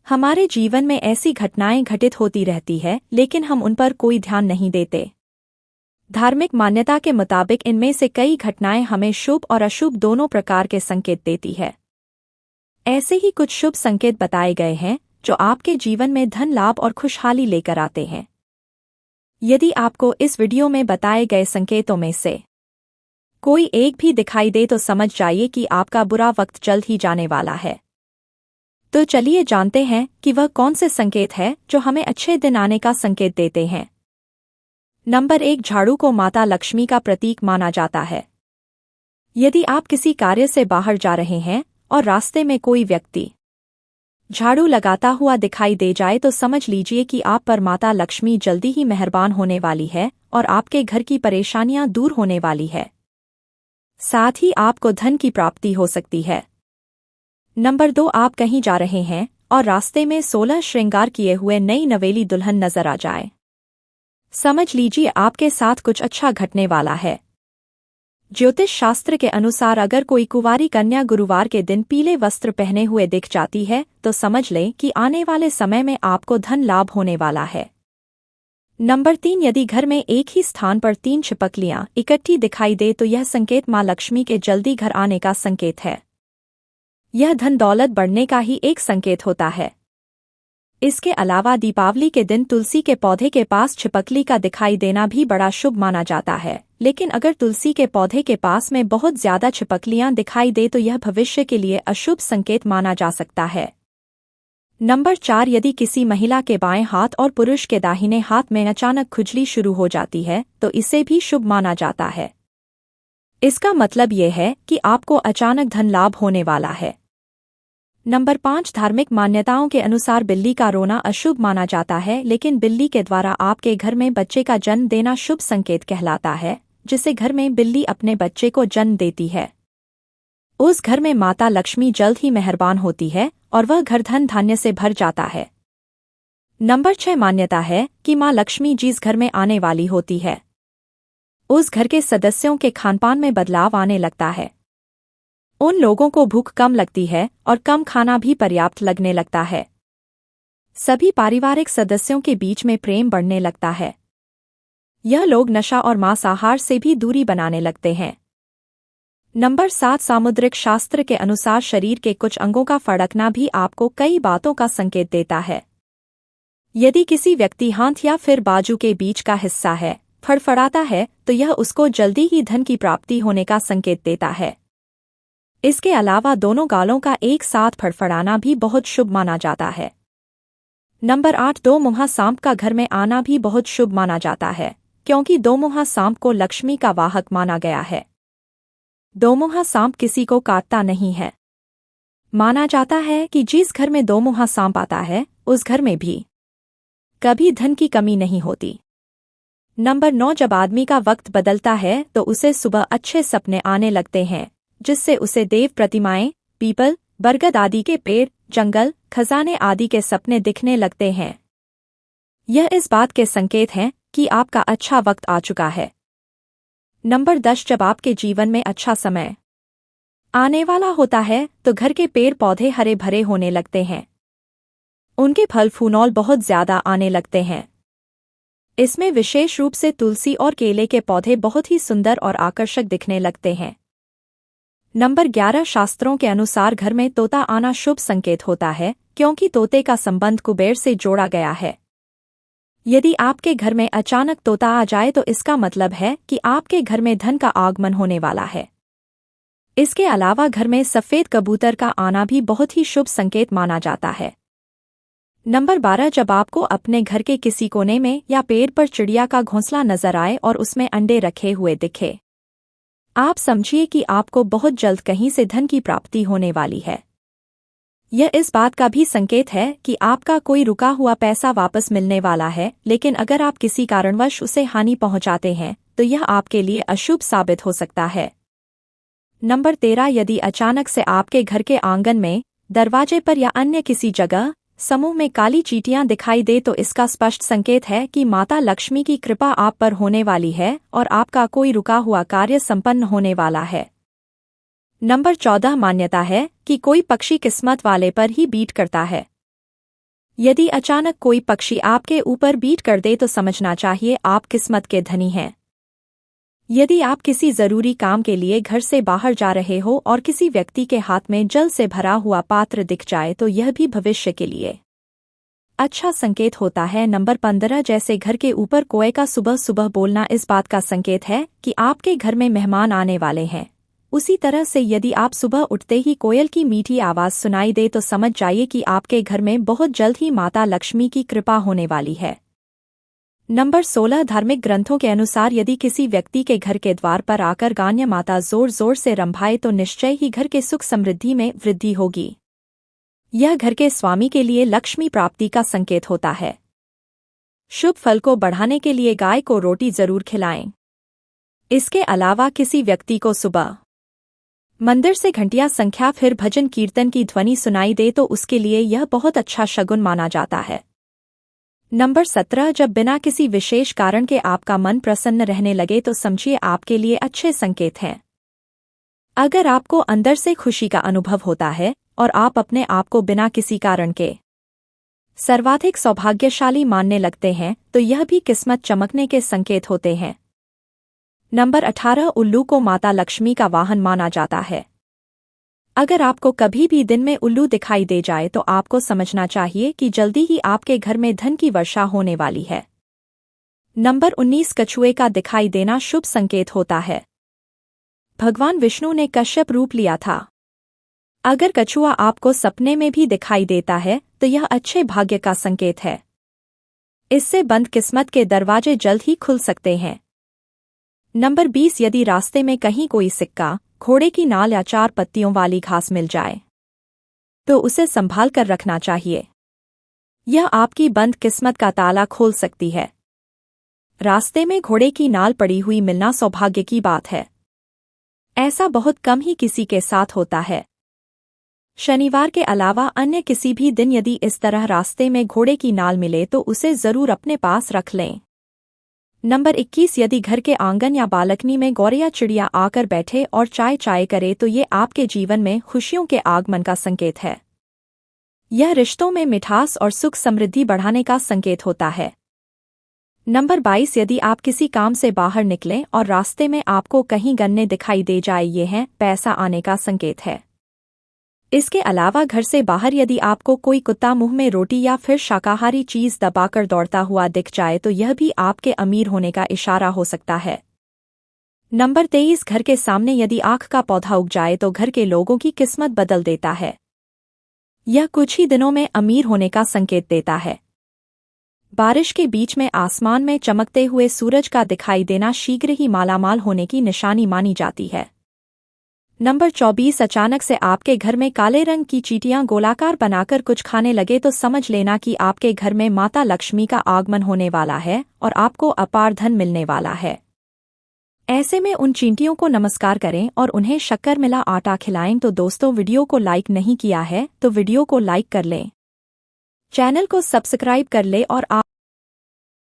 हमारे जीवन में ऐसी घटनाएं घटित होती रहती है, लेकिन हम उन पर कोई ध्यान नहीं देते। धार्मिक मान्यता के मुताबिक इनमें से कई घटनाएं हमें शुभ और अशुभ दोनों प्रकार के संकेत देती है। ऐसे ही कुछ शुभ संकेत बताए गए हैं जो आपके जीवन में धन लाभ और खुशहाली लेकर आते हैं। यदि आपको इस वीडियो में बताए गए संकेतों में से कोई एक भी दिखाई दे तो समझ जाइए कि आपका बुरा वक्त जल्द ही जाने वाला है। तो चलिए जानते हैं कि वह कौन से संकेत है जो हमें अच्छे दिन आने का संकेत देते हैं। नंबर 1, झाड़ू को माता लक्ष्मी का प्रतीक माना जाता है। यदि आप किसी कार्य से बाहर जा रहे हैं और रास्ते में कोई व्यक्ति झाड़ू लगाता हुआ दिखाई दे जाए तो समझ लीजिए कि आप पर माता लक्ष्मी जल्दी ही मेहरबान होने वाली है और आपके घर की परेशानियां दूर होने वाली है। साथ ही आपको धन की प्राप्ति हो सकती है। नंबर 2, आप कहीं जा रहे हैं और रास्ते में 16 श्रृंगार किए हुए नई नवेली दुल्हन नजर आ जाए। समझ लीजिए आपके साथ कुछ अच्छा घटने वाला है। ज्योतिष शास्त्र के अनुसार अगर कोई कुंवारी कन्या गुरुवार के दिन पीले वस्त्र पहने हुए दिख जाती है तो समझ लें कि आने वाले समय में आपको धन लाभ होने वाला है। नंबर 3, यदि घर में एक ही स्थान पर 3 छिपकलियां इकट्ठी दिखाई दे तो यह संकेत मां लक्ष्मी के जल्दी घर आने का संकेत है। यह धन दौलत बढ़ने का ही एक संकेत होता है। इसके अलावा दीपावली के दिन तुलसी के पौधे के पास छिपकली का दिखाई देना भी बड़ा शुभ माना जाता है, लेकिन अगर तुलसी के पौधे के पास में बहुत ज्यादा छिपकलियां दिखाई दे तो यह भविष्य के लिए अशुभ संकेत माना जा सकता है। नंबर 4, यदि किसी महिला के बाएं हाथ और पुरुष के दाहिने हाथ में अचानक खुजली शुरू हो जाती है तो इसे भी शुभ माना जाता है। इसका मतलब यह है कि आपको अचानक धन लाभ होने वाला है। नंबर 5, धार्मिक मान्यताओं के अनुसार बिल्ली का रोना अशुभ माना जाता है, लेकिन बिल्ली के द्वारा आपके घर में बच्चे का जन्म देना शुभ संकेत कहलाता है। जिसे घर में बिल्ली अपने बच्चे को जन्म देती है उस घर में माता लक्ष्मी जल्द ही मेहरबान होती है और वह घर धन धान्य से भर जाता है। नंबर 6, मान्यता है कि मां लक्ष्मी जिस घर में आने वाली होती है उस घर के सदस्यों के खानपान में बदलाव आने लगता है। उन लोगों को भूख कम लगती है और कम खाना भी पर्याप्त लगने लगता है। सभी पारिवारिक सदस्यों के बीच में प्रेम बढ़ने लगता है। यह लोग नशा और मांसाहार से भी दूरी बनाने लगते हैं। नंबर 7, सामुद्रिक शास्त्र के अनुसार शरीर के कुछ अंगों का फड़कना भी आपको कई बातों का संकेत देता है। यदि किसी व्यक्ति हाथ या फिर बाजू के बीच का हिस्सा है फड़फड़ाता है तो यह उसको जल्दी ही धन की प्राप्ति होने का संकेत देता है। इसके अलावा दोनों गालों का एक साथ फड़फड़ाना भी बहुत शुभ माना जाता है। नंबर 8, दोमुहा सांप का घर में आना भी बहुत शुभ माना जाता है, क्योंकि दोमुहा सांप को लक्ष्मी का वाहक माना गया है। दोमुहा सांप किसी को काटता नहीं है। माना जाता है कि जिस घर में दोमुहा सांप आता है उस घर में भी कभी धन की कमी नहीं होती। नंबर 9, जब आदमी का वक्त बदलता है तो उसे सुबह अच्छे सपने आने लगते हैं, जिससे उसे देव प्रतिमाएं, पीपल, बरगद आदि के पेड़, जंगल, खजाने आदि के सपने दिखने लगते हैं। यह इस बात के संकेत हैं कि आपका अच्छा वक्त आ चुका है। नंबर 10, जब आपके जीवन में अच्छा समय आने वाला होता है तो घर के पेड़ पौधे हरे भरे होने लगते हैं। उनके फल फूल बहुत ज्यादा आने लगते हैं। इसमें विशेष रूप से तुलसी और केले के पौधे बहुत ही सुंदर और आकर्षक दिखने लगते हैं। नंबर 11, शास्त्रों के अनुसार घर में तोता आना शुभ संकेत होता है, क्योंकि तोते का संबंध कुबेर से जोड़ा गया है। यदि आपके घर में अचानक तोता आ जाए तो इसका मतलब है कि आपके घर में धन का आगमन होने वाला है। इसके अलावा घर में सफेद कबूतर का आना भी बहुत ही शुभ संकेत माना जाता है। नंबर 12, जब आपको अपने घर के किसी कोने में या पेड़ पर चिड़िया का घोंसला नजर आए और उसमें अंडे रखे हुए दिखे, आप समझिए कि आपको बहुत जल्द कहीं से धन की प्राप्ति होने वाली है। यह इस बात का भी संकेत है कि आपका कोई रुका हुआ पैसा वापस मिलने वाला है, लेकिन अगर आप किसी कारणवश उसे हानि पहुंचाते हैं तो यह आपके लिए अशुभ साबित हो सकता है। नंबर 13, यदि अचानक से आपके घर के आंगन में, दरवाजे पर या अन्य किसी जगह समूह में काली चींटियां दिखाई दे तो इसका स्पष्ट संकेत है कि माता लक्ष्मी की कृपा आप पर होने वाली है और आपका कोई रुका हुआ कार्य संपन्न होने वाला है। नंबर 14, मान्यता है कि कोई पक्षी किस्मत वाले पर ही बीट करता है। यदि अचानक कोई पक्षी आपके ऊपर बीट कर दे तो समझना चाहिए आप किस्मत के धनी हैं। यदि आप किसी जरूरी काम के लिए घर से बाहर जा रहे हो और किसी व्यक्ति के हाथ में जल से भरा हुआ पात्र दिख जाए तो यह भी भविष्य के लिए अच्छा संकेत होता है। नंबर 15 जैसे घर के ऊपर कोए का सुबह सुबह बोलना इस बात का संकेत है कि आपके घर में मेहमान आने वाले हैं। उसी तरह से यदि आप सुबह उठते ही कोयल की मीठी आवाज सुनाई दे तो समझ जाइए कि आपके घर में बहुत जल्द ही माता लक्ष्मी की कृपा होने वाली है। नंबर 16 धार्मिक ग्रंथों के अनुसार यदि किसी व्यक्ति के घर के द्वार पर आकर गान्य माता जोर जोर से रंभाए तो निश्चय ही घर के सुख समृद्धि में वृद्धि होगी। यह घर के स्वामी के लिए लक्ष्मी प्राप्ति का संकेत होता है। शुभ फल को बढ़ाने के लिए गाय को रोटी जरूर खिलाएं। इसके अलावा किसी व्यक्ति को सुबह मंदिर से घंटियां संख्या फिर भजन कीर्तन की ध्वनि सुनाई दे तो उसके लिए यह बहुत अच्छा शगुन माना जाता है। नंबर 17 जब बिना किसी विशेष कारण के आपका मन प्रसन्न रहने लगे तो समझिए आपके लिए अच्छे संकेत हैं। अगर आपको अंदर से खुशी का अनुभव होता है और आप अपने आप को बिना किसी कारण के सर्वाधिक सौभाग्यशाली मानने लगते हैं तो यह भी किस्मत चमकने के संकेत होते हैं। नंबर 18 उल्लू को माता लक्ष्मी का वाहन माना जाता है। अगर आपको कभी भी दिन में उल्लू दिखाई दे जाए तो आपको समझना चाहिए कि जल्दी ही आपके घर में धन की वर्षा होने वाली है। नंबर 19 कछुए का दिखाई देना शुभ संकेत होता है। भगवान विष्णु ने कश्यप रूप लिया था। अगर कछुआ आपको सपने में भी दिखाई देता है तो यह अच्छे भाग्य का संकेत है। इससे बंद किस्मत के दरवाजे जल्द ही खुल सकते हैं। नंबर 20 यदि रास्ते में कहीं कोई सिक्का, घोड़े की नाल या 4 पत्तियों वाली घास मिल जाए तो उसे संभाल कर रखना चाहिए। यह आपकी बंद किस्मत का ताला खोल सकती है। रास्ते में घोड़े की नाल पड़ी हुई मिलना सौभाग्य की बात है। ऐसा बहुत कम ही किसी के साथ होता है। शनिवार के अलावा अन्य किसी भी दिन यदि इस तरह रास्ते में घोड़े की नाल मिले तो उसे जरूर अपने पास रख लें। नंबर 21 यदि घर के आंगन या बालकनी में गौरैया चिड़िया आकर बैठे और चाय चाय करे तो ये आपके जीवन में खुशियों के आगमन का संकेत है। यह रिश्तों में मिठास और सुख समृद्धि बढ़ाने का संकेत होता है। नंबर 22 यदि आप किसी काम से बाहर निकलें और रास्ते में आपको कहीं गन्ने दिखाई दे जाए ये हैं पैसा आने का संकेत है। इसके अलावा घर से बाहर यदि आपको कोई कुत्ता मुंह में रोटी या फिर शाकाहारी चीज दबाकर दौड़ता हुआ दिख जाए तो यह भी आपके अमीर होने का इशारा हो सकता है। नंबर 23 घर के सामने यदि आख का पौधा उग जाए तो घर के लोगों की किस्मत बदल देता है। यह कुछ ही दिनों में अमीर होने का संकेत देता है। बारिश के बीच में आसमान में चमकते हुए सूरज का दिखाई देना शीघ्र ही मालामाल होने की निशानी मानी जाती है। नंबर 24 अचानक से आपके घर में काले रंग की चींटियां गोलाकार बनाकर कुछ खाने लगे तो समझ लेना कि आपके घर में माता लक्ष्मी का आगमन होने वाला है और आपको अपार धन मिलने वाला है। ऐसे में उन चींटियों को नमस्कार करें और उन्हें शक्कर मिला आटा खिलाएं। तो दोस्तों वीडियो को लाइक नहीं किया है तो वीडियो को लाइक कर लें, चैनल को सब्सक्राइब कर ले और